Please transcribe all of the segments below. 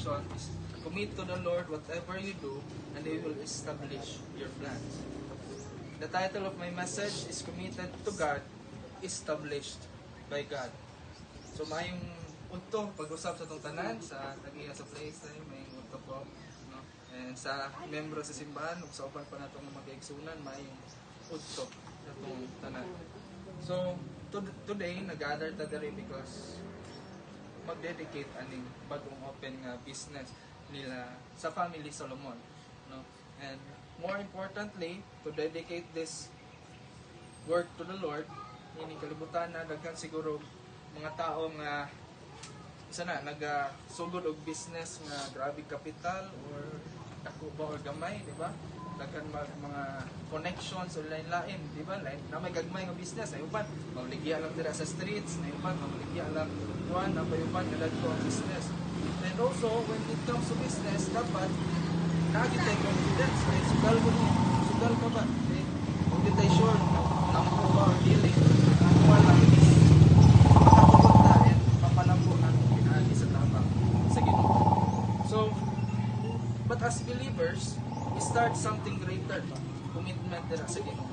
section is commit to the Lord whatever you do, and He will establish your plans. The title of my message is Committed to God, Established by God. So mayong unto pag-usap sa itong tanan, sa tagiya sa place na may unto po. No? And sa membro sa simbahan, sa upan pa na itong mag-eiksunan, mayong unto sa itong tanan. So, today, nag-gather ta diri because mag-dedicate aning bagong open nga business nila sa family Solomon, no? And more importantly, to dedicate this work to the Lord, ini kalibutan na daghan siguro mga tao nga isa na nagasugod og business nga grabe kapital or dako ba or gamay, di ba? Daghan mga connections or lain-lain, di ba? Lain na may gagmay nga business, ay uban mauligya lang dira sa streets, na uban mauligya lang kuan, na uban nadadto ang business. And also when it comes to business, dapat nakita confidence, right? Sugal ka ba? Okay? Kung di tayo sure lampo ba or dealing, ang wala is makatulog na and mapalampo ang pinaagi sa tabang sa Ginoo. So, but as believers, start something greater, commitment dira sa Ginoo.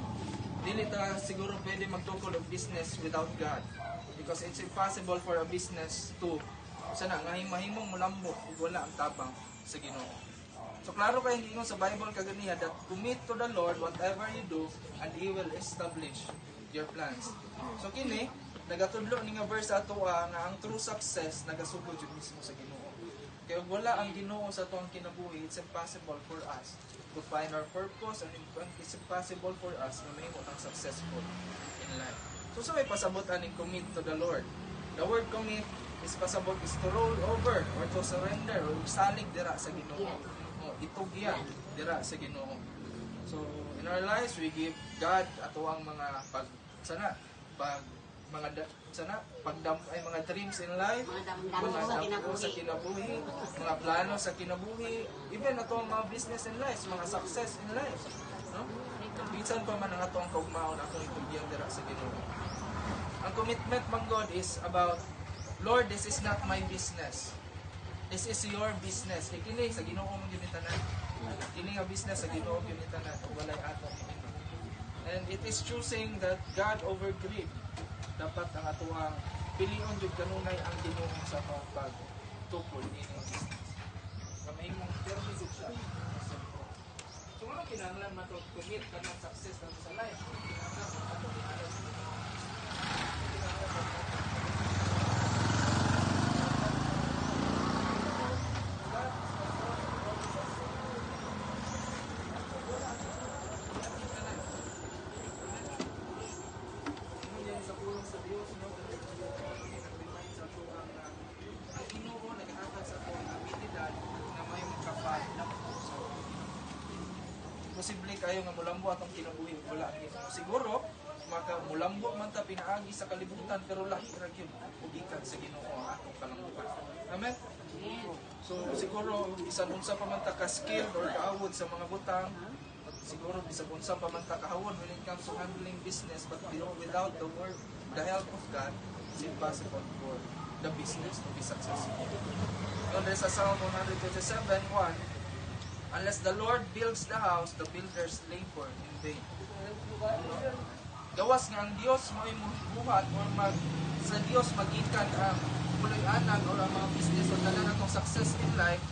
Dili ta siguro pwede magtukod og business without God, because it's impossible for a business to sana nga mahimong mulambo ug wala ang tabang sa Ginoo. So klaro kay ingon sa Bible kaganiya that commit to the Lord whatever you do and He will establish your plans. So kini nagatudlo ni nga verse ato nga ang true success nagasugod jud mismo sa Ginoo. Kaya wala ang Ginoo sa atong kinabuhi, it's impossible for us to find our purpose, and it's impossible for us na mahimo tang successful in life. So sa may pasabot aning commit to the Lord. The word commit is pasabot is to roll over or to surrender or salig dira sa Ginoo. O itugya dira sa Ginoo. So in our lives we give God ato ang mga pagdamay mga dreams in life, mga dampo sa kinabuhi, mga plano sa kinabuhi, even ato ang mga business in life, mga success in life, no? Bisan pa man ang ato ang kaugmaon atong itugyan dira sa Ginoo. Ang commitment man God is about, Lord, this is not my business. This is your business. Kini sa Ginoo man gyud tanan. Kini nga business sa Ginoo gyud tanan, walay ato. And it is choosing that God over greed. Dapat ang atuang pilion jud kanunay ang Ginoo sa pagtukod ini ang business. Kamay mong termi jud siya. So ano kinahanglan man to commit kanang success nato sa life? Posible kayo nga mulambo atong kinabuhi wala Ginoo. Siguro mulambo man ta pinaagi sa kalibutan pero lahi ra gyud ug gikan sa Ginoo ang atong kalambutan. Amen. So siguro bisan unsa pa man ta ka skill or kaawod sa mga butang, siguro bisan unsa pa man ta kahawon when it comes to handling business, but without the help of God, it's impossible for the business to be successful. So there's a Psalm 127:1. Unless the Lord builds the house, the builders labor in vain. Gawas nga ang Dios mo buhat or sa Dios magikan ang puloy-anan or ang mga business o tanan atong success in life,